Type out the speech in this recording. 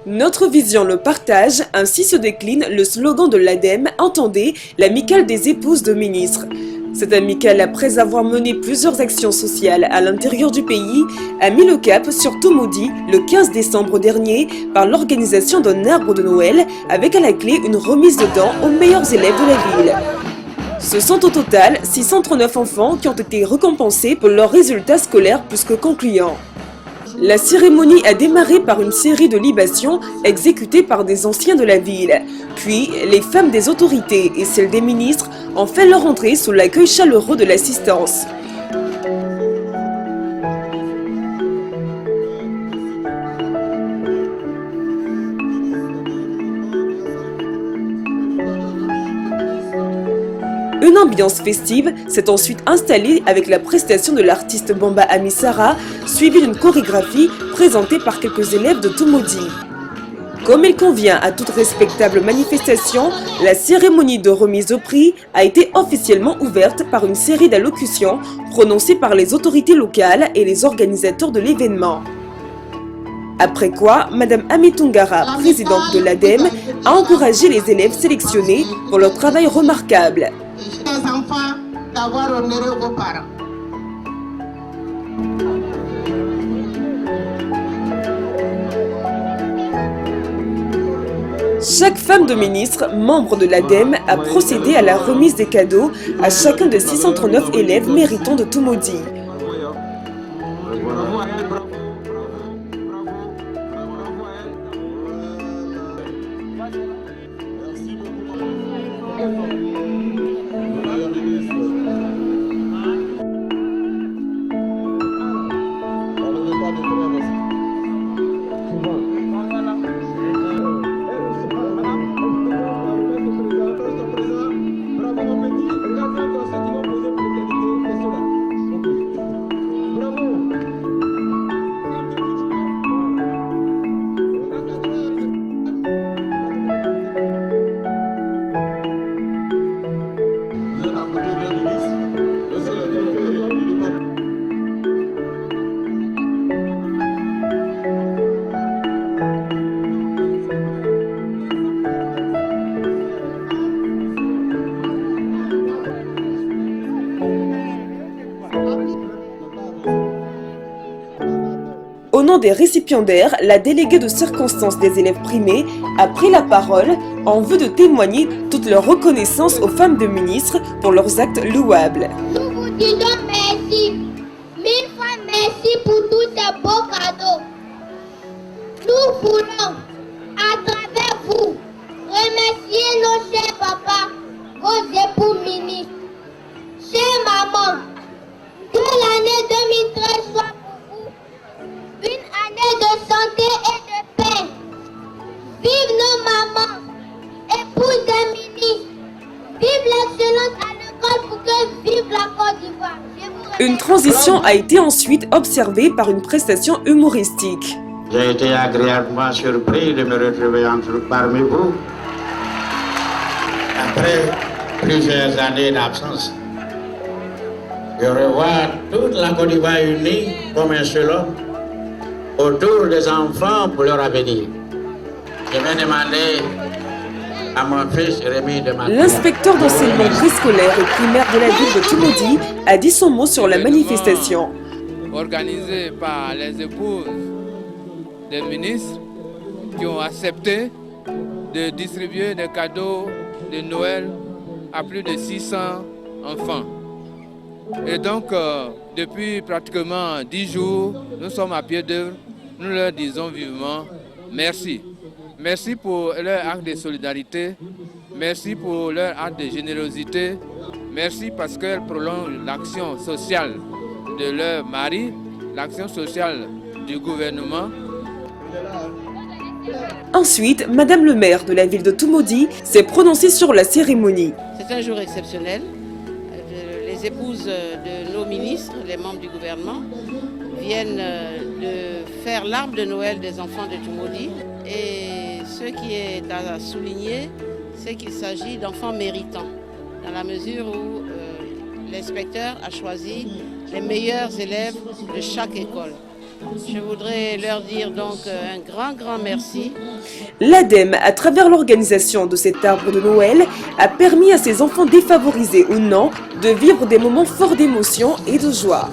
Notre vision, le partage, ainsi se décline le slogan de l'ADEME « Entendez, l'amicale des épouses de ministres ». Cette amicale, après avoir mené plusieurs actions sociales à l'intérieur du pays, a mis le cap sur Toumoudi le 15 décembre dernier par l'organisation d'un arbre de Noël avec à la clé une remise de dents aux meilleurs élèves de la ville. Ce sont au total 639 enfants qui ont été récompensés pour leurs résultats scolaires plus que concluants. La cérémonie a démarré par une série de libations exécutées par des anciens de la ville. Puis, les femmes des autorités et celles des ministres ont fait leur entrée sous l'accueil chaleureux de l'assistance. Une ambiance festive s'est ensuite installée avec la prestation de l'artiste Bamba Amisara, suivie d'une chorégraphie présentée par quelques élèves de Toumoudi. Comme il convient à toute respectable manifestation, la cérémonie de remise au prix a été officiellement ouverte par une série d'allocutions prononcées par les autorités locales et les organisateurs de l'événement. Après quoi, Madame Amitungara, présidente de l'ADEME, a encouragé les élèves sélectionnés pour leur travail remarquable. Chers enfants, d'avoir honoré vos parents. Chaque femme de ministre, membre de l'ADEME, a procédé à la remise des cadeaux à chacun des 639 élèves méritants de Toumoudi. Au nom des récipiendaires, la déléguée de circonstance des élèves primés a pris la parole en vue de témoigner toute leur reconnaissance aux femmes de ministres pour leurs actes louables. Nous vous disons merci, 1000 fois merci pour tous ces beaux cadeaux. Nous voulons, à travers vous, remercier nos chers papas, vos époux ministres. Chère maman, que l'année 2013 soit une année de santé et de paix. Vive nos mamans, épouses des ministres. Vive l'excellence à l'école pour que vive la Côte d'Ivoire. Une transition a été ensuite observée par une prestation humoristique. J'ai été agréablement surpris de me retrouver parmi vous après plusieurs années d'absence. De revoir toute la Côte d'Ivoire unie comme un seul homme autour des enfants pour leur avenir. Je vais demander à mon fils Rémi de Matin. L'inspecteur d'enseignement préscolaire et primaire de la ville de Toumoudi a dit son mot sur la manifestation. Organisé par les épouses des ministres qui ont accepté de distribuer des cadeaux de Noël à plus de 600 enfants. Et donc, depuis pratiquement 10 jours, nous sommes à pied d'œuvre. Nous leur disons vivement merci. Merci pour leur acte de solidarité. Merci pour leur acte de générosité. Merci parce qu'elles prolongent l'action sociale de leur mari, l'action sociale du gouvernement. Ensuite, Madame le maire de la ville de Toumoudi s'est prononcée sur la cérémonie. C'est un jour exceptionnel. Les épouses de nos ministres, les membres du gouvernement, viennent de faire l'arbre de Noël des enfants de Toumoudi. Et ce qui est à souligner, c'est qu'il s'agit d'enfants méritants, dans la mesure où l'inspecteur a choisi les meilleurs élèves de chaque école. Je voudrais leur dire donc un grand merci. L'ADEME, à travers l'organisation de cet arbre de Noël, a permis à ces enfants défavorisés ou non de vivre des moments forts d'émotion et de joie.